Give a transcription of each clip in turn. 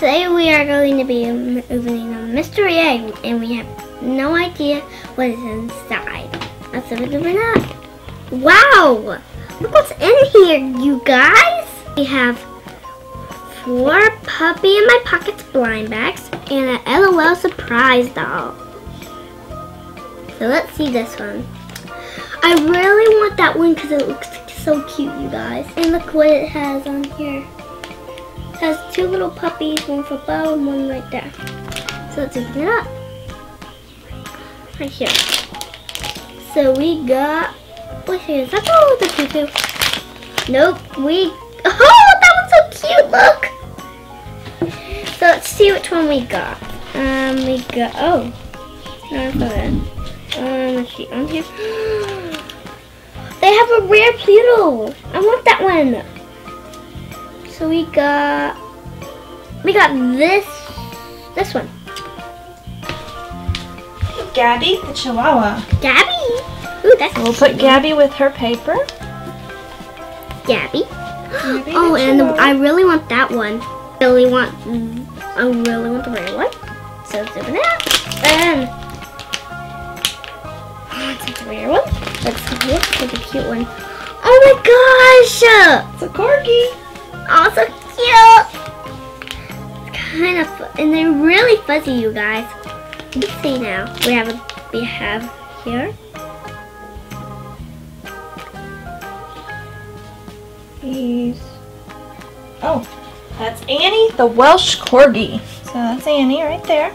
Today we are going to be opening a mystery egg, and we have no idea what is inside. Let's open it up. Wow! Look what's in here, you guys! We have 4 Puppy in My Pockets blind bags and an LOL surprise doll. So let's see this one. I really want that one because it looks so cute, you guys. And look what it has on here. It has 2 little puppies, one for Bo and one right there. So let's open it up. Right here. So we got, what's here? Is that all the tutu? Nope. Oh, that one's so cute, look. So let's see which one we got. Oh. No, that's not it. Let's see, on here. They have a rare Pluto. I want that one. So we got this one. Gabby the Chihuahua. Gabby. Ooh, that's We'll put Gabby with her paper. Gabby. Oh, and I really want that one. I really want the rare one. So let's open it up. And it's the rare one. Let's see here. It's a cute one. Oh my gosh! It's a corgi. Oh, so cute! It's kind of fun, and they're really fuzzy, you guys. Let's see now. We have here. Oh, that's Annie the Welsh Corgi. So that's Annie right there.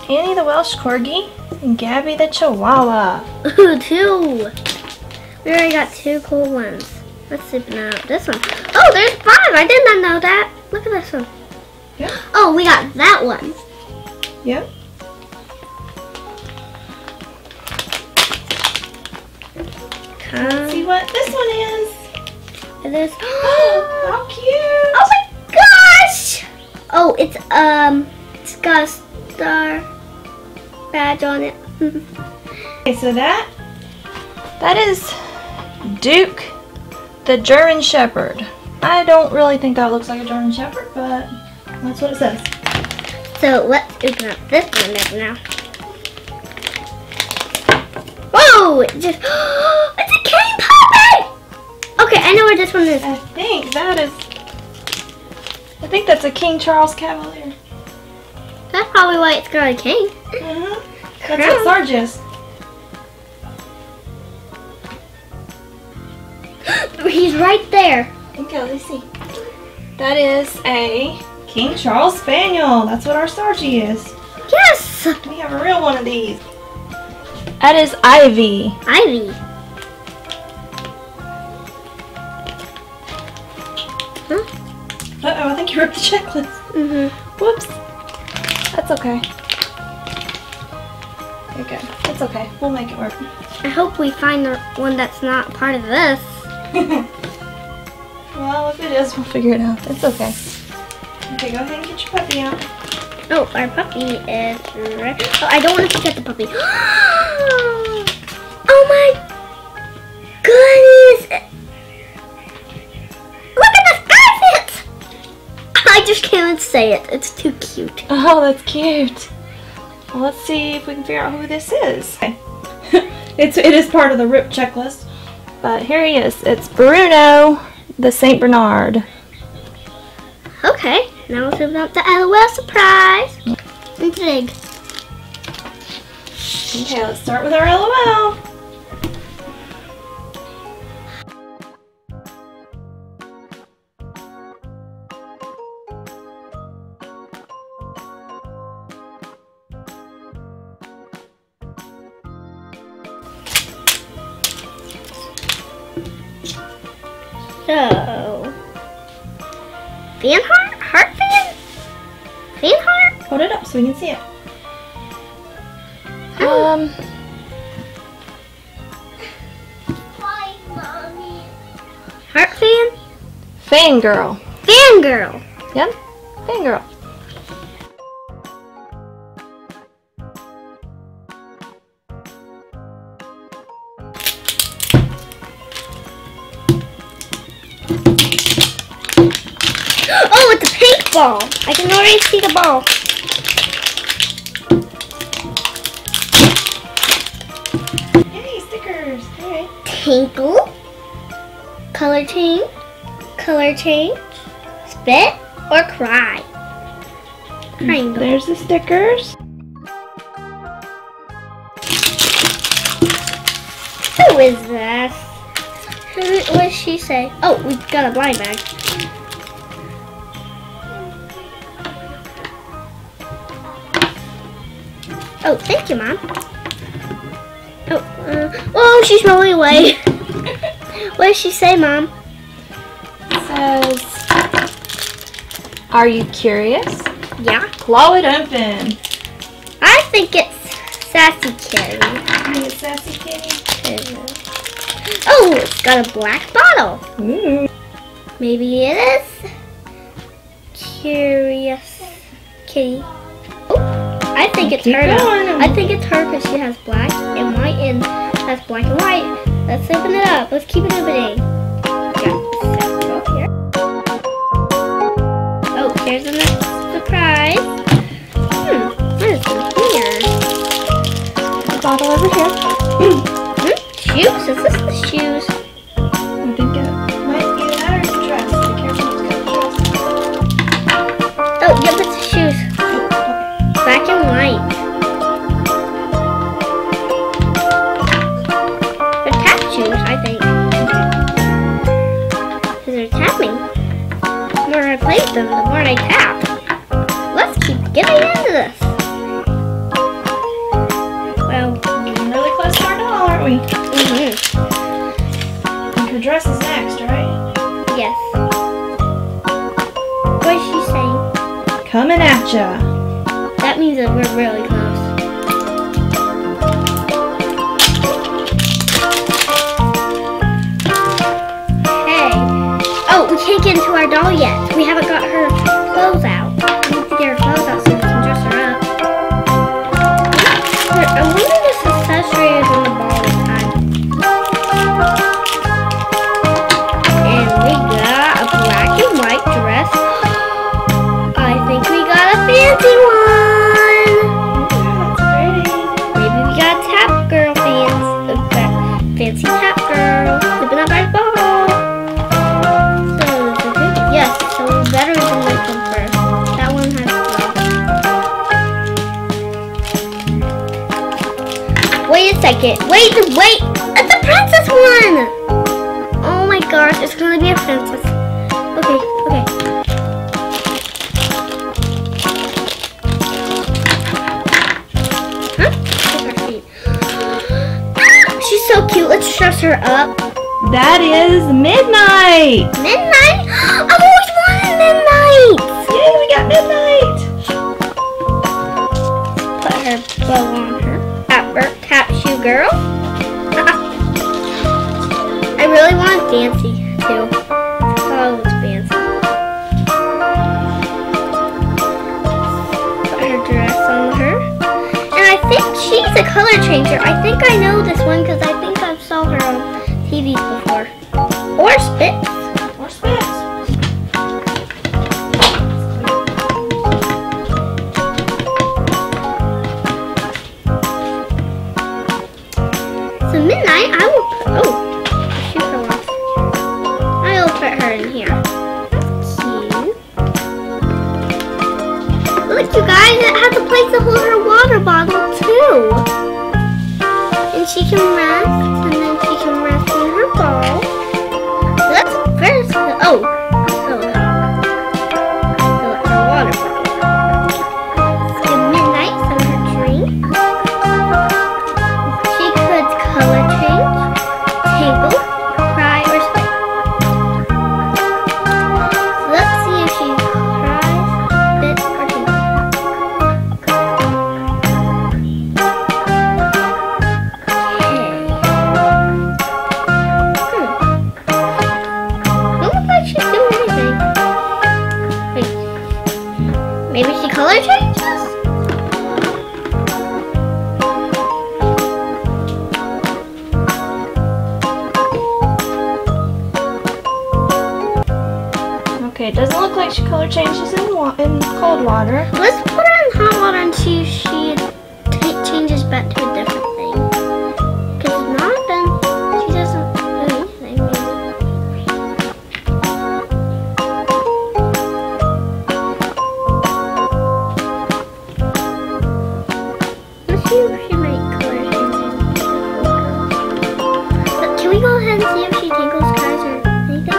Annie the Welsh Corgi and Gabby the Chihuahua. Ooh, 2! We already got 2 cool ones. Let's open out this one. Oh, there's 5! I did not know that. Look at this one. Yep. Oh, we got that one. Yep. Let's see what this one is. It is. Oh, how cute! Oh my gosh! Oh, it's got a star badge on it. Okay, so that is Duke the German Shepherd. I don't really think that looks like a German Shepherd, but that's what it says. So let's open up this one now. Whoa! It's a cane puppy! Okay, I know where this one is. I think that's a King Charles Cavalier. That's probably why it's got a cane. That's what Sarge is. He's right there. Okay, let's see. That is a King Charles Spaniel. That's what our Sargie is. Yes! We have a real one of these. That is Ivy. Ivy. Huh? Uh-oh, I think you ripped the checklist. Whoops. That's okay. You're good. It's okay. We'll make it work. I hope we find the one that's not part of this. Well, if it is, we'll figure it out. It's okay. Okay, go ahead and get your puppy out. Oh, our puppy is ready. Oh, I don't want to forget the puppy. Oh my goodness! Look at this outfit! I just can't say it. It's too cute. Oh, that's cute. Well, let's see if we can figure out who this is. Okay. It is part of the RIP checklist. But here he is. It's Bruno the St. Bernard. Okay, now let's open up the LOL surprise. It's big. Okay, let's start with our LOL. So, fan heart? Heart fan? Fan heart? Hold it up so we can see it. Heart fan? Fangirl. Fangirl. Yep, Fangirl. Oh, it's a pink ball. I can already see the ball. Hey, stickers. All right. Tinkle. Color change. Spit or cry. Triangle. There's the stickers. Who is this? What does she say? Oh, we got a blind bag. Oh, thank you, Mom. Oh, she's rolling away. What does she say, Mom? It says, "Are you curious? Yeah. Claw it open." I think it's Sassy Kitty. Hey, Sassy Kitty. Oh, it's got a black bottle. Ooh. Maybe it is Curious Kitty. Oh, I think it's Keep her. going. I think it's her because she has black and white and has black and white. Let's open it up. Let's keep it opening. Here. Oh, here's the next surprise. What is in here? Bottle over here. Shoes? Is this the shoes? I think it might be that or the dress. Be careful, it's got the dress. Oh, yep, it's the shoes. Black and white. They're tap shoes, I think. Because they're tapping. The more I play with them, the more I tap. Let's keep getting into this. Well, Getting really close to our doll, aren't we? And her dress is next, right? Yes. What is she saying? Coming at ya. That means that we're really close. Hey. Oh, we can't get into our doll yet. We haven't got her clothes out. We need to get her clothes out so we can dress her up. I wonder if this accessory is in the ball this time. And we got a black and white dress. I think we got a fancy one. That's pretty. Maybe we got a tap girl fancy tap girl. Flipping up our ball. So, yes, so we better do this one first. That one has to go. Wait a second. Wait. It's a princess one. Oh my gosh, it's gonna be a princess. Okay. She's so cute. Let's dress her up. That is Midnight. Midnight? I've always wanted midnight. Yay, we got Midnight. Put her bow on her. Tap shoe girl. I really want fancy too. Oh, it's fancy. Put her dress on her. And I think she's a color changer. I think I know this one because I think I saw her on TV before. Or Spitz. Or Spitz. So Midnight, I will put, shoe fell off. I will put her in here. That's cute. Look, you guys, it has a place to hold her water bottle too. And she can rest, and then she can rest in her ball. So that's first. Fill up her water bottle. Let's give Midnight some of her drink. She could color change, tinkle, cry, or spit. So let's see if she cries, spits, or tinkles. Okay. Alright, she color changes in cold water. Let's put her in hot water and see if she changes back to a different thing. Because if not, then she doesn't do anything. Let's see if she might color change. But can we go ahead and see if she tinkles cars or anything?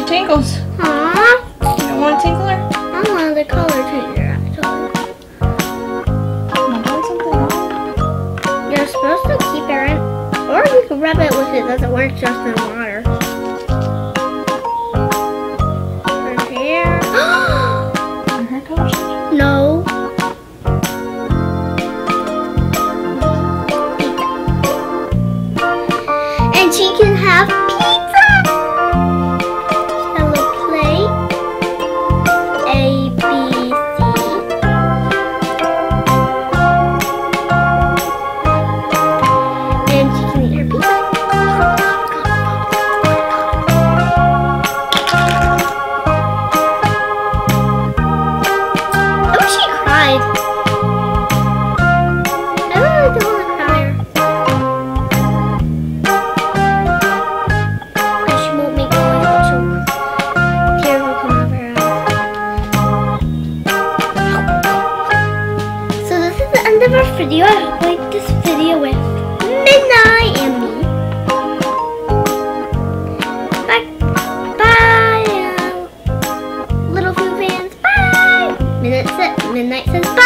Tinkles. Aww. You don't want a tinkler? I want the color changer actually. Am I doing something wrong? You're supposed to keep it in, or you can rub it if it doesn't work just in water. Her hair. Her hair color change? No. And she can have pizza. Of our video. I hope you liked this video with Midnight and me. Bye. Bye. Little Foo fans. Bye. Midnight says bye.